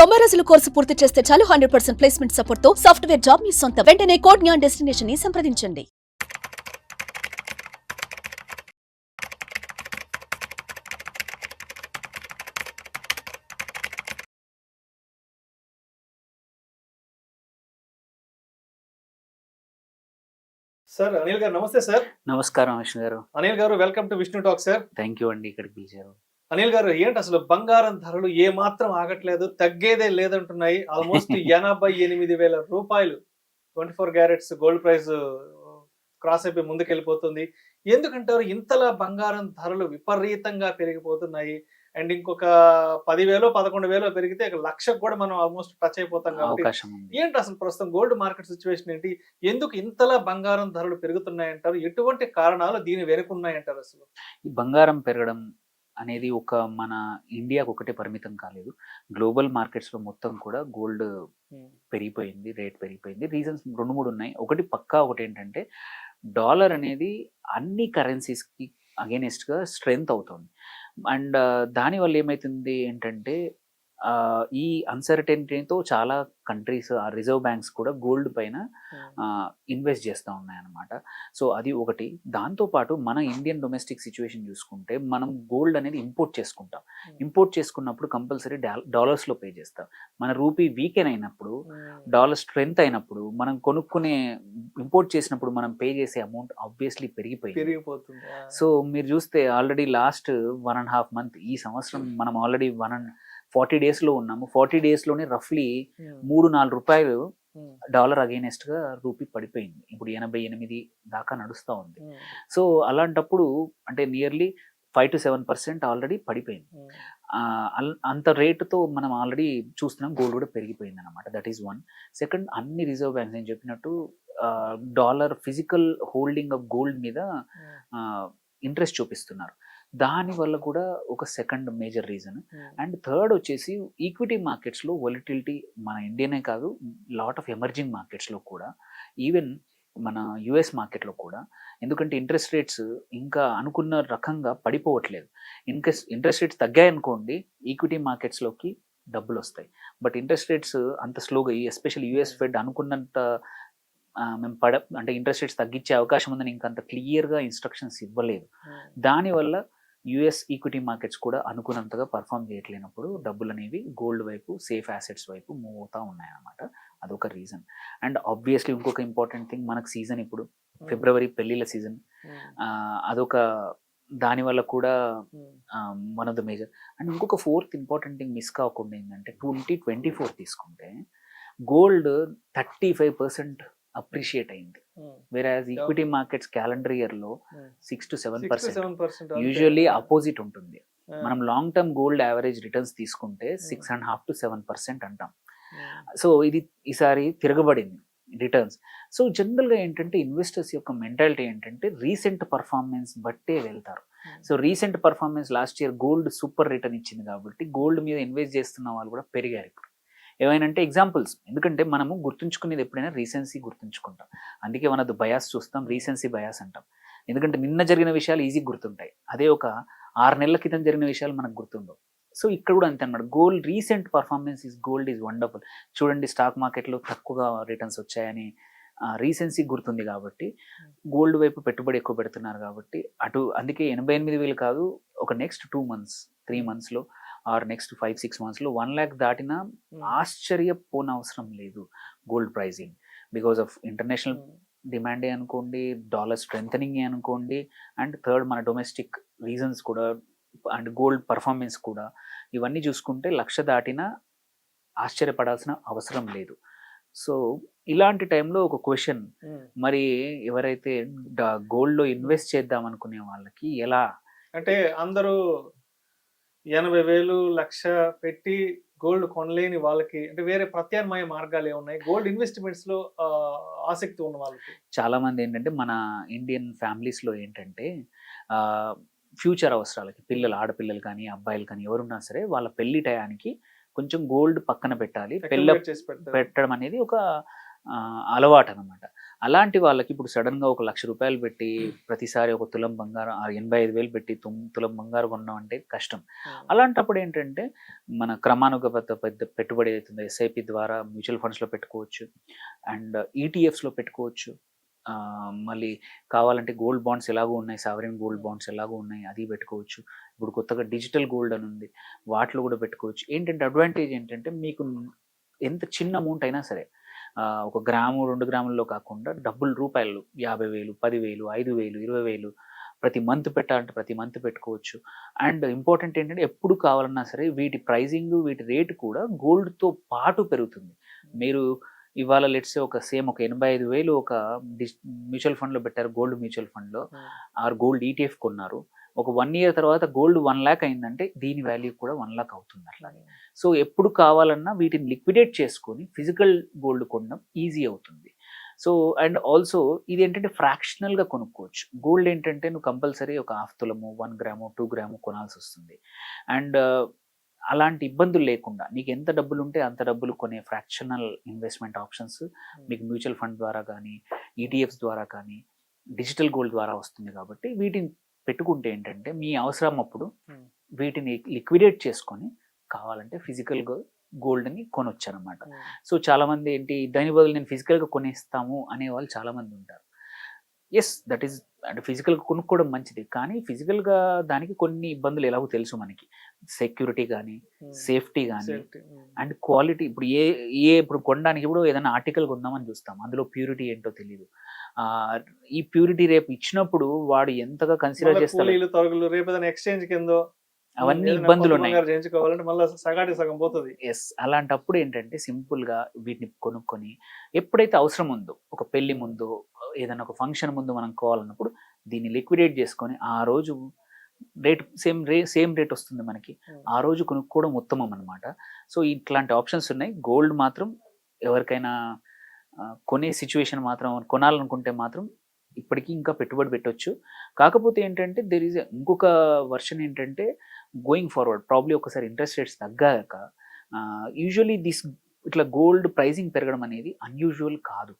90 రోజుల కోర్సు పూర్తి చేస్తే చాలు 100% ప్లేస్మెంట్ సపోర్ట్ తో సాఫ్ట్వేర్ జాబ్ మీ సొంతం. వెంటనే కోడ్ జ్ఞాన్ డెస్టినేషన్ ని సంప్రదించండి. సార్ అనిల్ గారు నమస్తే సార్. నమస్కారం విష్ణు గారు. అనిల్ గారు welcome to Vishnu talk sir. Thank you అండి ఇక్కడికి పిలిచారు. అనిల్ గారు ఏంటి అసలు బంగారం ధరలు ఏ మాత్రం ఆగట్లేదు, తగ్గేదే లేదంటున్నాయి. ఆల్మోస్ట్ 88,000 రూపాయలు 24 క్యారెట్స్ గోల్డ్ ప్రైస్ క్రాస్ అయిపోయి ముందుకెళ్ళిపోతుంది. ఎందుకంటారు ఇంతలా బంగారం ధరలు విపరీతంగా పెరిగిపోతున్నాయి? అండ్ ఇంకొక 10,000 11,000 పెరిగితే 1,00,000 కూడా మనం ఆల్మోస్ట్ టచ్ అయిపోతాం కాబట్టి అవకాశం ఉంది. ఏంటి అసలు ప్రస్తుతం గోల్డ్ మార్కెట్ సిచ్యువేషన్ ఏంటి? ఎందుకు ఇంతలా బంగారం ధరలు పెరుగుతున్నాయంటారు? ఎటువంటి కారణాలు దీని వెనుకున్నాయంటారు? అసలు ఈ బంగారం పెరగడం అనేది ఒక మన ఇండియాకు ఒకటే పరిమితం కాలేదు. గ్లోబల్ మార్కెట్స్ లో మొత్తం కూడా గోల్డ్ పెరిగిపోయింది, రేట్ పెరిగిపోయింది. రీజన్స్ 2-3 ఉన్నాయి. ఒకటి ఏంటంటే డాలర్ అనేది అన్ని కరెన్సీస్ కి అగైనెస్ట్ గా స్ట్రెంగ్త్ అవుతుంది. అండ్ దానివల్ల ఏమైతుంది ఏంటంటే ఈ అన్సర్టెనిటీతో చాలా కంట్రీస్ ఆ రిజర్వ్ బ్యాంక్స్ కూడా గోల్డ్ పైన ఇన్వెస్ట్ చేస్తూ ఉన్నాయన్నమాట. సో అది ఒకటి. దాంతోపాటు మన ఇండియన్ డొమెస్టిక్ సిచ్యువేషన్ చూసుకుంటే మనం గోల్డ్ అనేది ఇంపోర్ట్ చేసుకుంటాం. ఇంపోర్ట్ చేసుకున్నప్పుడు కంపల్సరీ డాలర్స్లో పే చేస్తాం. మన రూపీ వీకెన్ అయినప్పుడు, డాలర్ స్ట్రెంగ్త్ అయినప్పుడు, మనం కొనుక్కునే ఇంపోర్ట్ చేసినప్పుడు మనం పే చేసే అమౌంట్ ఆబ్వియస్లీ పెరిగిపోతుంది. సో మీరు చూస్తే ఆల్రెడీ లాస్ట్ 1.5 మంత్, ఈ సంవత్సరం మనం ఆల్రెడీ 40 డేస్లో ఉన్నాము. 40 డేస్లోనే రఫ్లీ 3-4 రూపాయలు డాలర్ అగైనెస్ట్ గా రూపీ పడిపోయింది. ఇప్పుడు 88 దాకా నడుస్తూ ఉంది. సో అలాంటప్పుడు అంటే నియర్లీ 5 to 7% ఆల్రెడీ పడిపోయింది. అంత రేటుతో మనం ఆల్రెడీ చూస్తున్నాం గోల్డ్ కూడా పెరిగిపోయింది అనమాట. That is one. సెకండ్, అన్ని రిజర్వ్ బ్యాంక్స్ నేను చెప్పినట్టు dollar physical holding of gold మీద ఇంట్రెస్ట్ చూపిస్తున్నారు. దానివల్ల కూడా ఒక second major reason. And third వచ్చేసి ఈక్విటీ మార్కెట్స్లో వొలటిలిటీ మన ఇండియానే కాదు, లాట్ ఆఫ్ ఎమర్జింగ్ మార్కెట్స్లో కూడా, ఈవెన్ మన యుఎస్ మార్కెట్లో కూడా. ఎందుకంటే ఇంట్రెస్ట్ రేట్స్ ఇంకా అనుకున్న రకంగా పడిపోవట్లేదు. ఇంట్రెస్ట్ రేట్స్ తగ్గాయనుకోండి ఈక్విటీ మార్కెట్స్లోకి డబ్బులు వస్తాయి. బట్ ఇంట్రెస్ట్ రేట్స్ అంత స్లోగా, ఎస్పెషల్లీ యుఎస్ ఫెడ్ అనుకున్నంత మేము అంటే ఇంట్రెస్ట్ రేట్స్ తగ్గించే అవకాశం ఉందని ఇంకంత క్లియర్గా ఇన్స్ట్రక్షన్స్ ఇవ్వలేదు. దానివల్ల యుఎస్ ఈక్విటీ మార్కెట్స్ కూడా అనుకున్నంతగా పర్ఫామ్ చేయట్లేనప్పుడు డబ్బులు అనేవి గోల్డ్ వైపు, సేఫ్ యాసెట్స్ వైపు మూవ్ అవుతూ ఉన్నాయన్నమాట. అదొక రీజన్. అండ్ ఆబ్వియస్లీ ఇంకొక ఇంపార్టెంట్ థింగ్, మనకు సీజన్ ఇప్పుడు ఫిబ్రవరి పెళ్ళిళ్ళ సీజన్. అదొక దానివల్ల కూడా one of the major. And ఇంకొక ఫోర్త్ ఇంపార్టెంట్ థింగ్ మిస్ కాకుండా ఏంటంటే 2024 తీసుకుంటే గోల్డ్ 35% అప్రిషియేట్ అయింది. వేరాజ్ ఈక్విటీ మార్కెట్స్ క్యాలెండర్ ఇయర్ లో 6 to 7%. యూజువల్లీ అపోజిట్ ఉంటుంది. మనం long term gold average returns తీసుకుంటే 6.5 to 7% అంటాం. సో ఇది ఈసారి తిరగబడింది రిటర్న్స్. సో జనరల్గా ఏంటంటే ఇన్వెస్టర్స్ యొక్క మెంటాలిటీ ఏంటంటే రీసెంట్ పర్ఫార్మెన్స్ బట్టే వెళ్తారు. So recent performance last year gold super return ఇచ్చింది కాబట్టి గోల్డ్ మీద ఇన్వెస్ట్ చేస్తున్న వాళ్ళు కూడా పెరిగారు ఇప్పుడు. ఏమైనంటే ఎగ్జాంపుల్స్, ఎందుకంటే మనము గుర్తుంచుకునేది ఎప్పుడైనా రీసెన్సీ గుర్తుంచుకుంటాం. అందుకే మనది బయాస్ చూస్తాం, రీసెన్సీ బయాస్ అంటాం. ఎందుకంటే నిన్న జరిగిన విషయాలు ఈజీ గుర్తుంటాయి, అదే ఒక 6 నెలల క్రితం జరిగిన విషయాలు మనకు గుర్తుండవు. సో ఇక్కడ కూడా అంతే అన్నమాట. Gold recent performance gold is wonderful. చూడండి స్టాక్ మార్కెట్లో తక్కువగా రిటర్న్స్ వచ్చాయని రీసెన్సీ గుర్తుంది కాబట్టి గోల్డ్ వైపు పెట్టుబడి ఎక్కువ పెడుతున్నారు కాబట్టి అటు. అందుకే 88,000 కాదు, ఒక నెక్స్ట్ 2 months 3 monthsలో ఆర్ నెక్స్ట్ 5-6 monthsలో 1 lakh దాటినా ఆశ్చర్యపోనవసరం లేదు gold pricing. Because of international డిమాండే అనుకోండి, డాలర్ స్ట్రెంథనింగ్ అనుకోండి, అండ్ థర్డ్ మన డొమెస్టిక్ రీజన్స్ కూడా, అండ్ గోల్డ్ పర్ఫార్మెన్స్ కూడా. ఇవన్నీ చూసుకుంటే 1,00,000 దాటినా ఆశ్చర్యపడాల్సిన అవసరం లేదు. సో ఇలాంటి టైంలో ఒక క్వశ్చన్, మరి ఎవరైతే గోల్డ్లో ఇన్వెస్ట్ చేద్దాం అనుకునే వాళ్ళకి ఎలా? అంటే అందరూ 80,000 1,00,000 పెట్టి గోల్డ్ కొనలేని వాళ్ళకి అంటే వేరే ప్రత్యామ్నాయ మార్గాలు ఏమున్నాయి గోల్డ్ ఇన్వెస్ట్మెంట్స్ లో ఆసక్తి ఉన్న వాళ్ళకి? చాలా మంది ఏంటంటే మన ఇండియన్ ఫ్యామిలీస్ లో ఏంటంటే ఫ్యూచర్ అవసరాలకి పిల్లలు, ఆడపిల్లలు కానీ అబ్బాయిలు కానీ ఎవరున్నా సరే వాళ్ళ పెళ్లి టయానికి కొంచెం గోల్డ్ పక్కన పెట్టాలి, పెట్టడం అనేది ఒక అలవాటు అనమాట. అలాంటి వాళ్ళకి ఇప్పుడు సడన్గా ఒక ₹1,00,000 పెట్టి ప్రతిసారి ఒక తులం బంగారం 85,000 పెట్టి తులం బంగారం కొనడం అంటే కష్టం. అలాంటప్పుడు ఏంటంటే మన క్రమానుగత పెద్ద పెట్టుబడి అవుతుంది ఎస్ఐపి ద్వారా మ్యూచువల్ ఫండ్స్లో పెట్టుకోవచ్చు అండ్ ఈటీఎఫ్స్లో పెట్టుకోవచ్చు. మళ్ళీ కావాలంటే గోల్డ్ బాండ్స్ ఎలాగో ఉన్నాయి, సావరిన్ గోల్డ్ బాండ్స్ ఎలాగో ఉన్నాయి, అది పెట్టుకోవచ్చు. ఇప్పుడు కొత్తగా డిజిటల్ గోల్డ్ అని ఉంది, వాటిలో కూడా పెట్టుకోవచ్చు. ఏంటంటే అడ్వాంటేజ్ ఏంటంటే మీకు ఎంత చిన్న అమౌంట్ అయినా సరే, ఒక గ్రాము 2 గ్రాముల్లో కాకుండా డబ్బులు రూపాయలు 50,000, 10,000, 5,000, 20,000 ప్రతి మంత్ పెట్టాలంటే ప్రతి మంత్ పెట్టుకోవచ్చు. అండ్ ఇంపార్టెంట్ ఏంటంటే ఎప్పుడు కావాలన్నా సరే వీటి ప్రైజింగ్, వీటి రేటు కూడా గోల్డ్తో పాటు పెరుగుతుంది. మీరు ఇవాళ లెట్సే ఒక 85,000 ఒక మ్యూచువల్ ఫండ్లో పెట్టారు, గోల్డ్ మ్యూచువల్ ఫండ్లో ఆర్ గోల్డ్ ఈటీఎఫ్ కొన్నారు. ఒక 1 year తర్వాత గోల్డ్ 1 lakh అయిందంటే దీని వాల్యూ కూడా 1 lakh అవుతుంది అట్లాగే. సో ఎప్పుడు కావాలన్నా వీటిని లిక్విడేట్ చేసుకొని ఫిజికల్ గోల్డ్ కొనడం ఈజీ అవుతుంది. సో అండ్ ఆల్సో ఇది ఏంటంటే ఫ్రాక్షనల్గా కొనుక్కోవచ్చు. గోల్డ్ ఏంటంటే నువ్వు కంపల్సరీ ఒక 1/2 తులము, 1 గ్రాము, 2 గ్రాము కొనాల్సి వస్తుంది. అండ్ అలాంటి ఇబ్బందులు లేకుండా నీకు ఎంత డబ్బులు ఉంటే అంత డబ్బులు కొనే ఫ్రాక్షనల్ ఇన్వెస్ట్మెంట్ ఆప్షన్స్ మీకు మ్యూచువల్ ఫండ్ ద్వారా కానీ, ఈటీఎఫ్స్ ద్వారా కానీ, డిజిటల్ గోల్డ్ ద్వారా వస్తుంది. కాబట్టి వీటిని పెట్టుకుంటే ఏంటంటే మీ అవసరం అప్పుడు వీటిని లిక్విడేట్ చేసుకొని కావాలంటే ఫిజికల్గా గోల్డ్ని కొనొచ్చు అనమాట. సో చాలామంది ఏంటి దాని బదులు నేను ఫిజికల్గా కొనేస్తాము అనే వాళ్ళు చాలామంది ఉంటారు. ఎస్, దట్ ఈస్ అంటే ఫిజికల్గా కొనుక్కోవడం మంచిది, కానీ ఫిజికల్గా దానికి కొన్ని ఇబ్బందులు ఎలాగో తెలుసు మనకి. సెక్యూరిటీ కానీ, సేఫ్టీ కానీ అండ్ క్వాలిటీ. ఇప్పుడు ఇప్పుడు కొనడానికి ఇప్పుడు ఏదైనా ఆర్టికల్ కొందామని చూస్తాం, అందులో ప్యూరిటీ ఏంటో తెలియదు. ఈ ప్యూరిటీ రేపు ఇచ్చినప్పుడు వాడు ఎంతగా కన్సిడర్ చేస్తారు, రేపు ఏదైనా ఎక్స్చేంజ్ కిందో అవన్నీ ఇబ్బందులు ఉన్నాయి. ఎస్, అలాంటప్పుడు ఏంటంటే సింపుల్గా వీటిని కొనుక్కొని ఎప్పుడైతే అవసరం ఉందో, ఒక పెళ్లి ముందు, ఏదైనా ఒక ఫంక్షన్ ముందు మనం కావాలన్నప్పుడు దీన్ని లిక్విడేట్ చేసుకొని ఆ రోజు రేట్ సేమ్ రేట్ వస్తుంది మనకి, ఆ రోజు కొనుక్కోవడం ఉత్తమం అనమాట. సో ఇట్లాంటి ఆప్షన్స్ ఉన్నాయి. గోల్డ్ మాత్రం ఎవరికైనా కొనే సిచ్యువేషన్ మాత్రం కొనాలనుకుంటే మాత్రం ఇప్పటికీ ఇంకా పెట్టుబడి పెట్టవచ్చు. కాకపోతే ఏంటంటే దెర్ ఈజ్ ఇంకొక వర్షన్ ఏంటంటే గోయింగ్ ఫార్వర్డ్ ప్రాబ్లీ ఒకసారి ఇంట్రెస్ట్ రేట్స్ తగ్గాక యూజువలీ ఇట్లా గోల్డ్ ప్రైజింగ్ పెరగడం అనేది అన్యూజువల్ కాదు,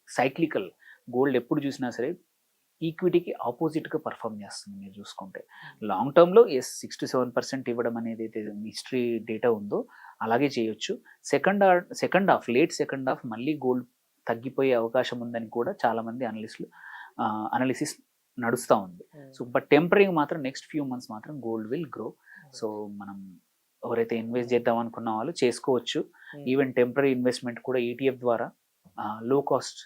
సైక్లికల్. గోల్డ్ ఎప్పుడు చూసినా సరే ఈక్విటీకి ఆపోజిట్గా పర్ఫామ్ చేస్తుంది. మీరు చూసుకుంటే లాంగ్ టర్మ్లో 6 to 7% ఇవ్వడం అనేది అయితే హిస్టరీ డేటా ఉందో అలాగే చేయొచ్చు. లేట్ సెకండ్ హాఫ్ మళ్ళీ గోల్డ్ తగ్గిపోయే అవకాశం ఉందని కూడా చాలామంది అనాలిసిస్ నడుస్తూ ఉంది. సో బట్ టెంపరీగా మాత్రం నెక్స్ట్ ఫ్యూ మంత్స్ మాత్రం గోల్డ్ విల్ గ్రో. సో మనం ఎవరైతే ఇన్వెస్ట్ చేద్దాం అనుకున్న వాళ్ళు చేసుకోవచ్చు. ఈవెన్ టెంపరీ ఇన్వెస్ట్మెంట్ కూడా ఈటీఎఫ్ ద్వారా లో కాస్ట్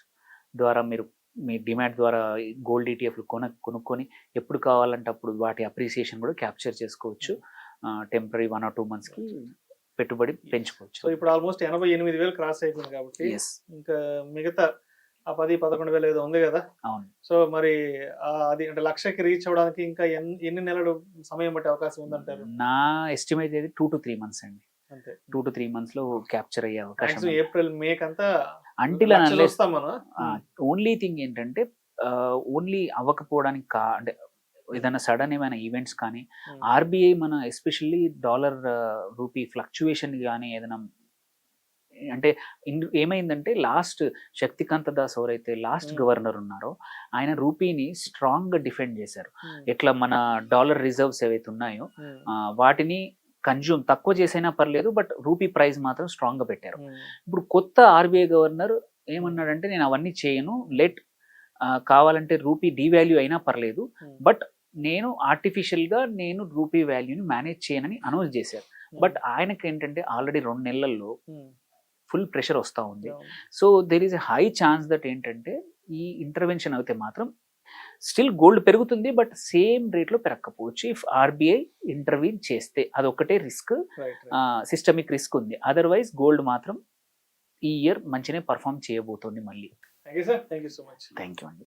ద్వారా మీరు మీ డిమాట్ ద్వారా గోల్డ్ ఈటీఎఫ్లు కొనుక్కొని ఎప్పుడు కావాలంటే అప్పుడు వాటి అప్రిసియేషన్ కూడా క్యాప్చర్ చేసుకోవచ్చు. టెంపరీ 1 or 2 monthsకి పెట్టుబడి పెంచుకోవచ్చు. సో ఇప్పుడు ఆల్మోస్ట్ 88,000 క్రాస్ అయిపోయింది కాబట్టి ఇంకా మిగతా 10-11,000 ఏదో ఉంది కదా. అవును. సో మరి అది అంటే 1,00,000కి రీచ్ అవడానికి ఇంకా ఎన్ని నెలలు సమయం పట్టే అవకాశం ఉందంటారు? నా ఎస్టిమేట్ అయితే 2 to 3 months అండి. అంతే, 2 to 3 monthsలో క్యాప్చర్ అయ్యే అవకాశం. ఏప్రిల్ మే కంతా అంటిల్ ఓన్లీ థింగ్ ఏంటంటే ఓన్లీ అవ్వకపోవడానికి అంటే ఏదైనా సడన్ ఏమైనా ఈవెంట్స్ కానీ, ఆర్బీఐ మన ఎస్పెషల్లీ డాలర్ రూపీ ఫ్లక్చువేషన్ కానీ ఏదైనా అంటే ఏమైందంటే లాస్ట్ శక్తికాంత దాస్ ఎవరైతే లాస్ట్ గవర్నర్ ఉన్నారో ఆయన రూపీని స్ట్రాంగ్గా డిఫెండ్ చేశారు. ఎట్లా మన డాలర్ రిజర్వ్స్ ఏవైతే ఉన్నాయో వాటిని కన్జ్యూమ్ తక్కువ చేసైనా పర్లేదు, బట్ రూపీ ప్రైస్ మాత్రం స్ట్రాంగ్గా పెట్టారు. ఇప్పుడు కొత్త ఆర్బీఐ గవర్నర్ ఏమన్నాడంటే నేను అవన్నీ చేయను, కావాలంటే రూపీ డీవాల్యూ అయినా పర్లేదు, బట్ నేను ఆర్టిఫిషియల్గా నేను రూపీ వాల్యూని మేనేజ్ చేయనని అనౌన్స్ చేశారు. బట్ ఆయనకి ఏంటంటే ఆల్రెడీ 2 నెలల్లో ఫుల్ ప్రెషర్ వస్తూ ఉంది. So there is a high chance that ఏంటంటే ఈ ఇంటర్వెన్షన్ అయితే మాత్రం స్టిల్ గోల్డ్ పెరుగుతుంది, బట్ సేమ్ రేట్లో పెరగకపోవచ్చు. ఇఫ్ ఆర్బీఐ ఇంటర్వ్యూన్ చేస్తే అదొక్కటే రిస్క్, సిస్టమిక్ రిస్క్ ఉంది. అదర్వైజ్ గోల్డ్ మాత్రం ఈ ఇయర్ మంచినే పర్ఫామ్ చేయబోతోంది మళ్ళీ. Thank you sir, thank you so much. Thank you అండి.